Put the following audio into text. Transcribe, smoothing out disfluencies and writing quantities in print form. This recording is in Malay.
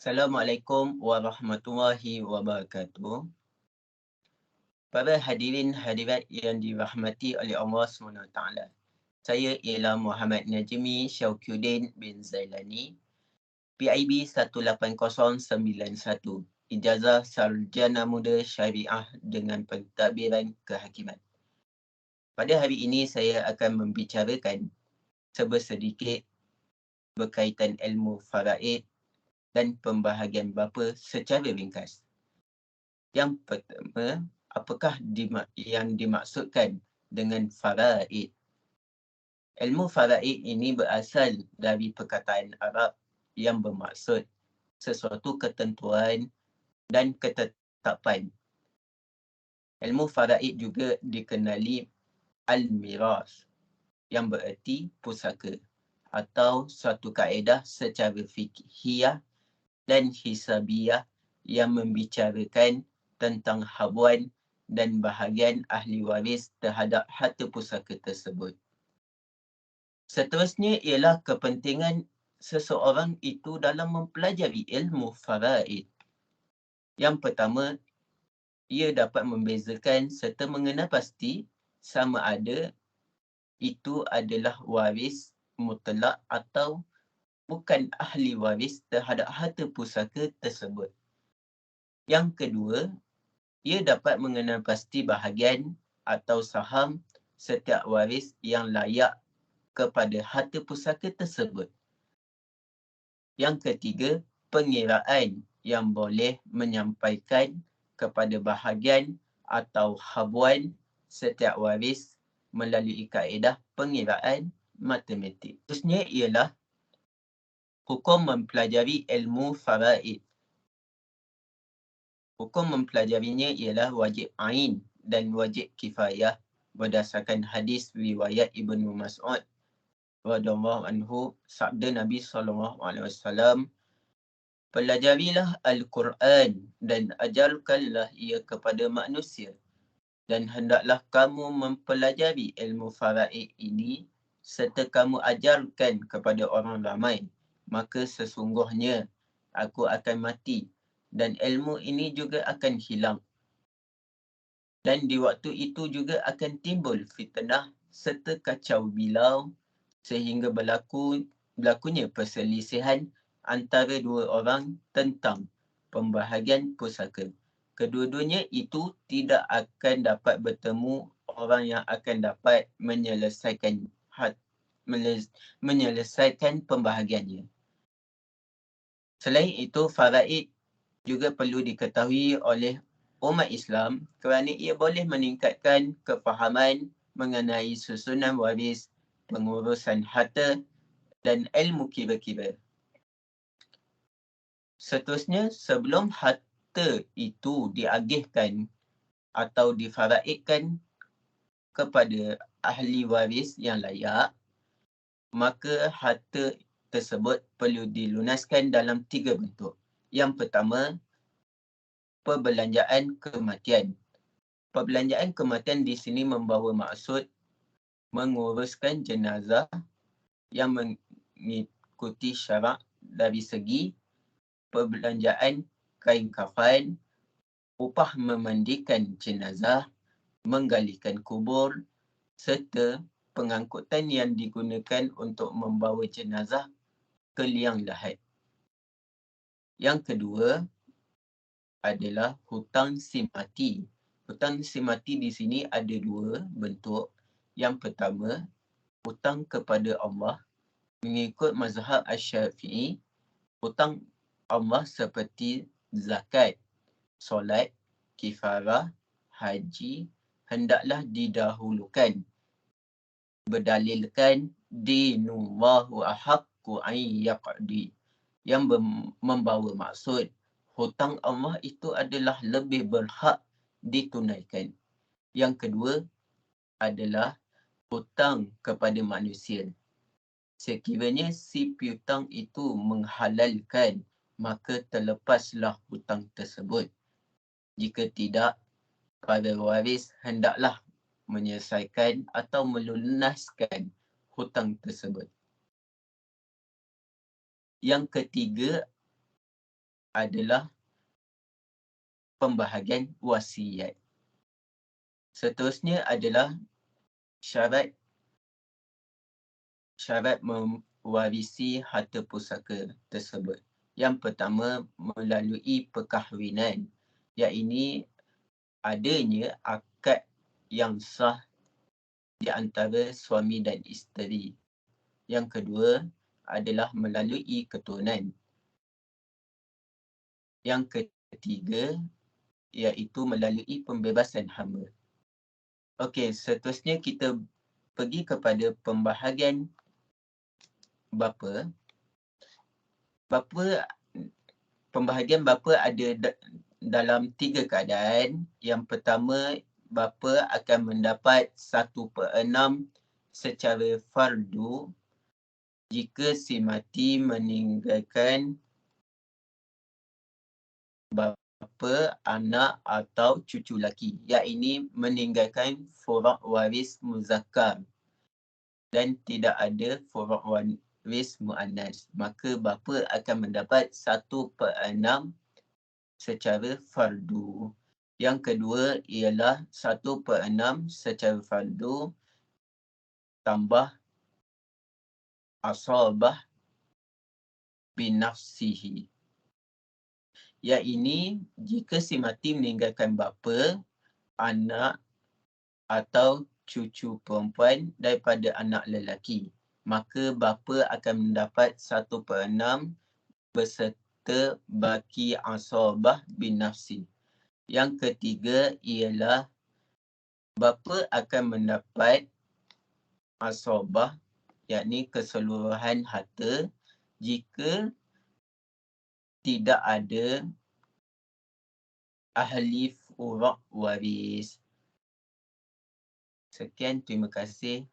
Assalamualaikum warahmatullahi wabarakatuh. Para hadirin hadirat yang dirahmati oleh Allah SWT. Saya ialah Muhammad Najmi Syaukyuddin bin Zailani, PIB 18091, Ijazah Sarjana Muda Syariah dengan Pentadbiran Kehakiman. Pada hari ini saya akan membicarakan sebersedikit berkaitan ilmu faraid dan pembahagian bapa secara ringkas. Yang pertama, apakah yang dimaksudkan dengan faraid? Ilmu faraid ini berasal dari perkataan Arab yang bermaksud sesuatu ketentuan dan ketetapan. Ilmu faraid juga dikenali al-miras yang bererti pusaka atau suatu kaedah secara fiqhiyah dan hisabiyah yang membicarakan tentang habuan dan bahagian ahli waris terhadap harta pusaka tersebut. Seterusnya ialah kepentingan seseorang itu dalam mempelajari ilmu faraid. Yang pertama, ia dapat membezakan serta mengenal pasti sama ada itu adalah waris mutlak atau bukan ahli waris terhadap harta pusaka tersebut. Yang kedua, ia dapat mengenal pasti bahagian atau saham setiap waris yang layak kepada harta pusaka tersebut. Yang ketiga, pengiraan yang boleh menyampaikan kepada bahagian atau habuan setiap waris melalui kaedah pengiraan matematik. Seterusnya ialah hukum mempelajari ilmu faraid. Hukum mempelajarinya ialah wajib ain dan wajib kifayah berdasarkan hadis riwayat Ibnu Mas'ud radhiyallahu anhu, sabda Nabi SAW, pelajarilah Al-Quran dan ajarkanlah ia kepada manusia, dan hendaklah kamu mempelajari ilmu faraid ini serta kamu ajarkan kepada orang ramai, maka sesungguhnya aku akan mati dan ilmu ini juga akan hilang. Dan di waktu itu juga akan timbul fitnah serta kacau bilau sehingga berlakunya perselisihan antara dua orang tentang pembahagian pusaka. Kedua-duanya itu tidak akan dapat bertemu orang yang akan dapat menyelesaikan pembahagiannya. Selain itu, faraid juga perlu diketahui oleh umat Islam kerana ia boleh meningkatkan kefahaman mengenai susunan waris, pengurusan harta dan ilmu kira-kira. Seterusnya, sebelum harta itu diagihkan atau difaraidkan kepada ahli waris yang layak, maka harta tersebut perlu dilunaskan dalam 3 bentuk. Yang pertama, perbelanjaan kematian. Perbelanjaan kematian di sini membawa maksud menguruskan jenazah yang mengikuti syarak dari segi perbelanjaan kain kafan, upah memandikan jenazah, menggalikan kubur serta pengangkutan yang digunakan untuk membawa jenazah ke liang lahat. Yang kedua adalah hutang simati. Hutang simati di sini ada 2 bentuk. Yang pertama, hutang kepada Allah. Mengikut mazhab Asy-Syafi'i, hutang Allah seperti zakat, solat, kifarah, haji hendaklah didahulukan. Berdalilkan dinullahu ahaqqu an yaqdi, yang membawa maksud hutang Allah itu adalah lebih berhak ditunaikan. Yang kedua adalah hutang kepada manusia. Sekiranya si piutang itu menghalalkan, maka terlepaslah hutang tersebut. Jika tidak, para waris hendaklah menyelesaikan atau melunaskan hutang tersebut. Yang ketiga adalah pembahagian wasiat. Seterusnya adalah syarat mewarisi harta pusaka tersebut. Yang pertama, melalui perkahwinan, iaitu adanya akad yang sah di antara suami dan isteri. Yang kedua adalah melalui keturunan. Yang ketiga iaitu melalui pembebasan hamba. Okey, seterusnya kita pergi kepada pembahagian bapa. Pembahagian bapa ada dalam 3 keadaan. Yang pertama, bapa akan mendapat 1/6 secara fardu jika si mati meninggalkan bapa, anak atau cucu laki, iaitu meninggalkan furuk waris muzakkar dan tidak ada furuk waris muannas, maka bapa akan mendapat 1/6 secara fardu. Yang kedua ialah 1/6 secara fardu tambah asabah binafsihi, iaitu jika si mati meninggalkan bapa, anak atau cucu perempuan daripada anak lelaki, maka bapa akan mendapat 1/6 beserta baki asabah binafsi. Yang ketiga ialah bapa akan mendapat asabah, iaitu keseluruhan harta jika tidak ada ahli furuk waris. Sekian, terima kasih.